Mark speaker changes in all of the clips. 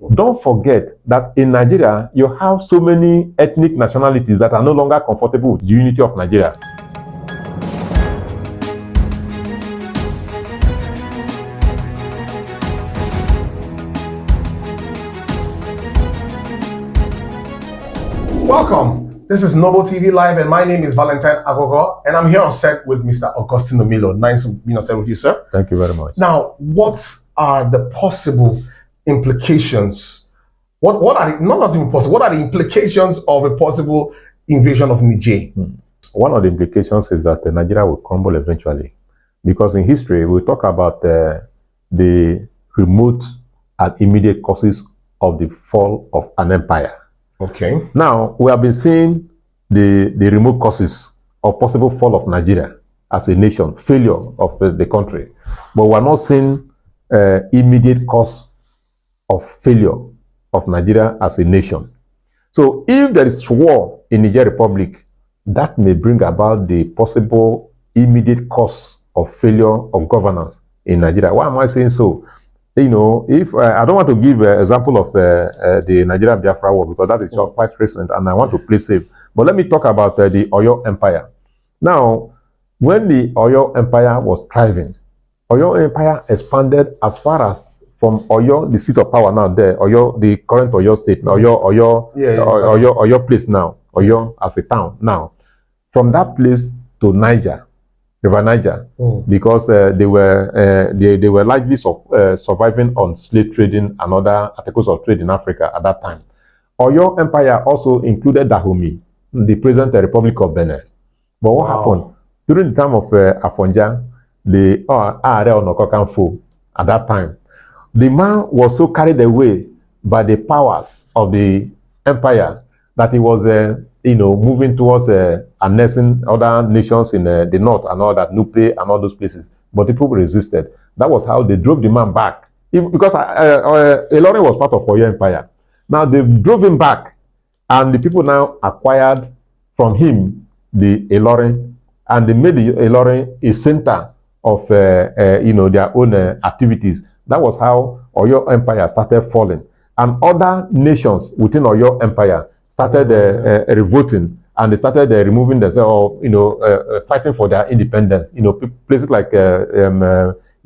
Speaker 1: Don't forget that in Nigeria, you have so many ethnic nationalities that are no longer comfortable with the unity of Nigeria.
Speaker 2: Welcome. This is Noble TV Live, and my name is Valentine Agogo, and I'm here on set with Mr. Augustine Milo. Nice to be on set with you, sir.
Speaker 1: Thank you very much.
Speaker 2: Now, what are the possible implications? What are the, not even possible? What are the implications of a possible invasion of Niger?
Speaker 1: One of the implications is that Nigeria will crumble eventually, because in history we talk about the remote and immediate causes of the fall of an empire.
Speaker 2: Okay.
Speaker 1: Now, we have been seeing the remote causes of possible fall of Nigeria as a nation, failure of the country. But we are not seeing immediate cause of failure of Nigeria as a nation. So if there is war in Niger Republic, that may bring about the possible immediate cause of failure of governance in Nigeria. Why am I saying so? You know, if I don't want to give an example of the Nigerian Biafra war, because that is quite recent and I want to play safe. But let me talk about the Oyo Empire. Now, when the Oyo Empire was thriving, Oyo Empire expanded as far as from Oyo, the seat of power now there, Oyo, the current Oyo state, Oyo place now, Oyo as a town now. From that place to Niger, River Niger, because they were largely surviving on slave trading and other articles of trade in Africa at that time. Oyo Empire also included Dahomey, the present Republic of Benin. But what happened during the time of Afonja, the Are Onokokanfo at that time? The man was so carried away by the powers of the empire that he was moving towards annexing other nations in the north and all that, Nupe and all those places. But the people resisted. That was how they drove the man back. Because Ilorin was part of Oyo Empire. Now they drove him back, and the people now acquired from him the Ilorin, and they made the Ilorin a center of their own activities. That was how Oyo Empire started falling, and other nations within Oyo Empire started revolting, and they started removing themselves, fighting for their independence. Places like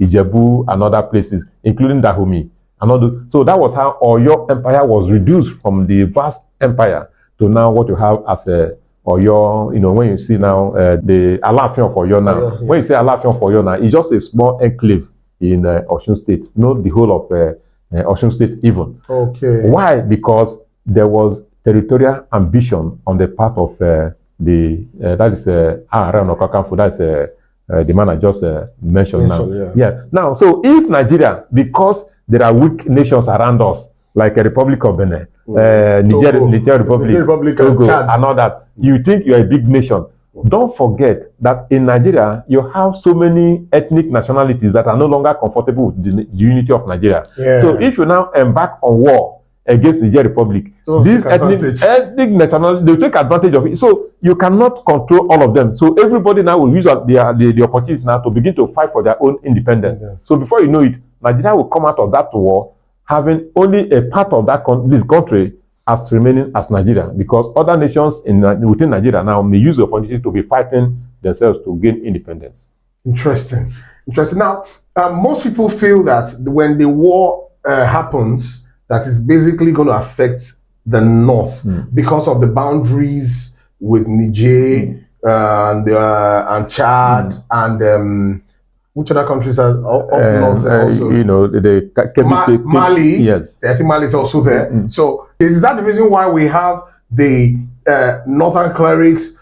Speaker 1: Ijebu and other places, including Dahomey and all those. So that was how Oyo Empire was reduced from the vast empire to now what you have as a Oyo. When you see now the Alaafin of Oyo now, when you say Alaafin of Oyo now, it's just a small enclave in Osun State, not the whole of Osun State even.
Speaker 2: Okay.
Speaker 1: Why? Because there was territorial ambition on the part of that is Okakanfo, that is the man I just mentioned now. Yeah. Now, so if Nigeria, because there are weak nations around us, like a Republic of Benin, Niger Republic, Togo, and all that, you think you are a big nation. Don't forget that in Nigeria, you have so many ethnic nationalities that are no longer comfortable with the unity of Nigeria. Yeah. So if you now embark on war against Niger Republic, these ethnic nationalities, they take advantage of it. So you cannot control all of them. So everybody now will use the opportunity now to begin to fight for their own independence. Yes. So before you know it, Nigeria will come out of that war having only a part of this country as remaining as Nigeria, because other nations within Nigeria now may use the opportunity to be fighting themselves to gain independence.
Speaker 2: Interesting. Now, most people feel that when the war happens, that is basically going to affect the north because of the boundaries with Niger and Chad and which other countries are up north also?
Speaker 1: the
Speaker 2: Mali.
Speaker 1: Yes,
Speaker 2: I think Mali is also there. So is that the reason why we have the northern clerics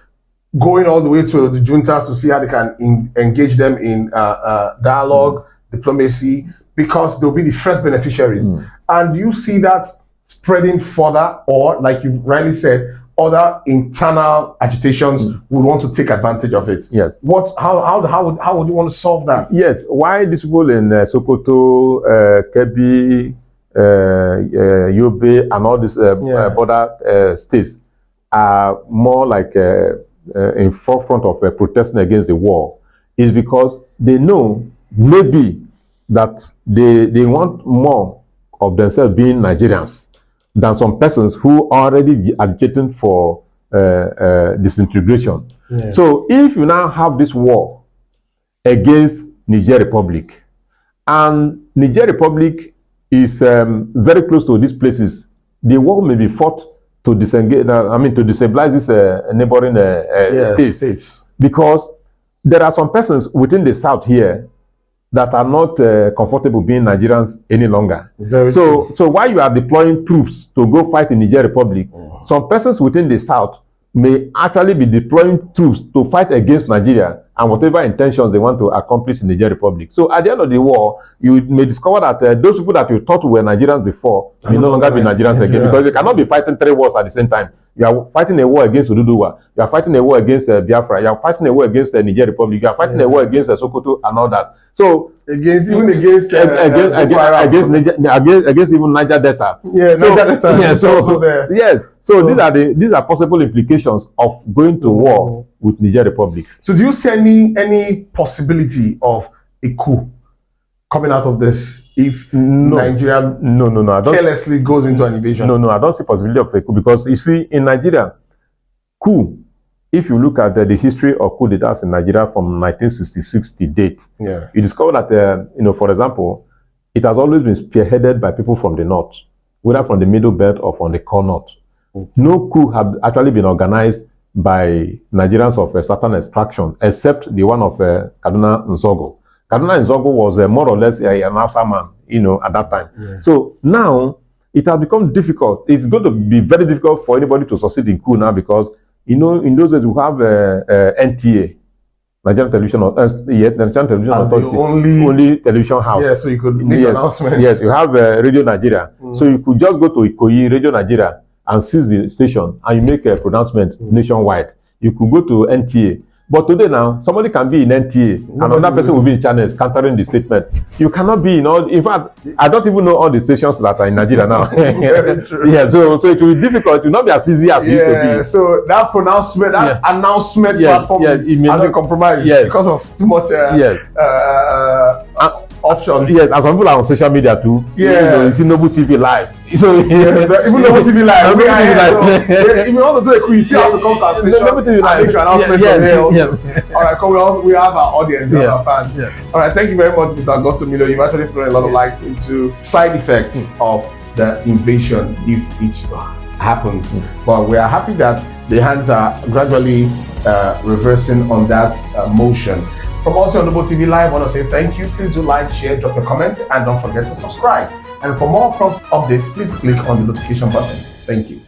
Speaker 2: going all the way to the juntas to see how they can engage them in dialogue, diplomacy, because they'll be the first beneficiaries? And do you see that spreading further, or like you rightly said, other internal agitations would want to take advantage of it?
Speaker 1: Yes.
Speaker 2: How would you want to solve that?
Speaker 1: Yes. Why these people in Sokoto, Kebbi, Yobe, and all these border states are more like in forefront of protesting against the war is because they know maybe that they want more of themselves being Nigerians than some persons who are already agitating for disintegration.
Speaker 2: Yeah.
Speaker 1: So if you now have this war against Niger Republic, and Niger Republic is very close to these places, the war may be fought to disengage. To destabilize these neighboring states, because there are some persons within the south here that are not comfortable being Nigerians any longer. So while you are deploying troops to go fight in Niger Republic, some persons within the south may actually be deploying troops to fight against Nigeria and whatever intentions they want to accomplish in the Niger Republic. So at the end of the war, you may discover that those people that you thought were Nigerians before may no longer be Nigerians again, because they cannot be fighting 3 wars at the same time. You are fighting a war against Oduduwa, you are fighting a war against Biafra, you are fighting a war against the Niger Republic, you are fighting a war against Sokoto and all that. So against even Niger Delta. So these are possible implications of going to war with Niger Republic.
Speaker 2: So do you see any possibility of a coup coming out of this if Nigeria carelessly goes into an invasion?
Speaker 1: No, I don't see possibility of a coup, because you see, in Nigeria, coup, if you look at the history of coup d'etats in Nigeria from 1966 to date, you discover that, for example, it has always been spearheaded by people from the north, whether from the middle belt or from the core north. No coup have actually been organized by Nigerians of a certain extraction, except the one of Kaduna Nzogo. Kaduna Nzogo was more or less an Hausa man, at that time. So now it has become difficult. It's going to be very difficult for anybody to succeed in coup now, because in those days we have NTA, Nigerian Television, Nigerian Television Authority, only television house.
Speaker 2: Yeah, so you could make announcements.
Speaker 1: Yes, you have Radio Nigeria, so you could just go to Ikoyi, Radio Nigeria, and seize the station, and you make a pronouncement nationwide. You could go to NTA. But today now, somebody can be in NTA, and another person will be in channels countering the statement. You cannot be in all. In fact, I don't even know all the stations that are in Nigeria now. So it will be difficult. It will not be as easy as it used to be.
Speaker 2: So that pronouncement, announcement platform has been compromised because of too much options.
Speaker 1: Yes, and some people are on social media too. You see Noble TV Live. So
Speaker 2: even Noble TV Live. If you want to do a quiz, you have to come to our station.
Speaker 1: Noble TV Live.
Speaker 2: Make your announcement All right, come. We have our audience, our fans. All right, thank you very much, Mr. Augusto Milo. You've actually thrown a lot of light into side effects of the invasion if it happens. But we are happy that the hands are gradually reversing on that motion. From us on Noble TV Live, I want to say thank you. Please do like, share, drop your comments, and don't forget to subscribe. And for more prompt updates, please click on the notification button. Thank you.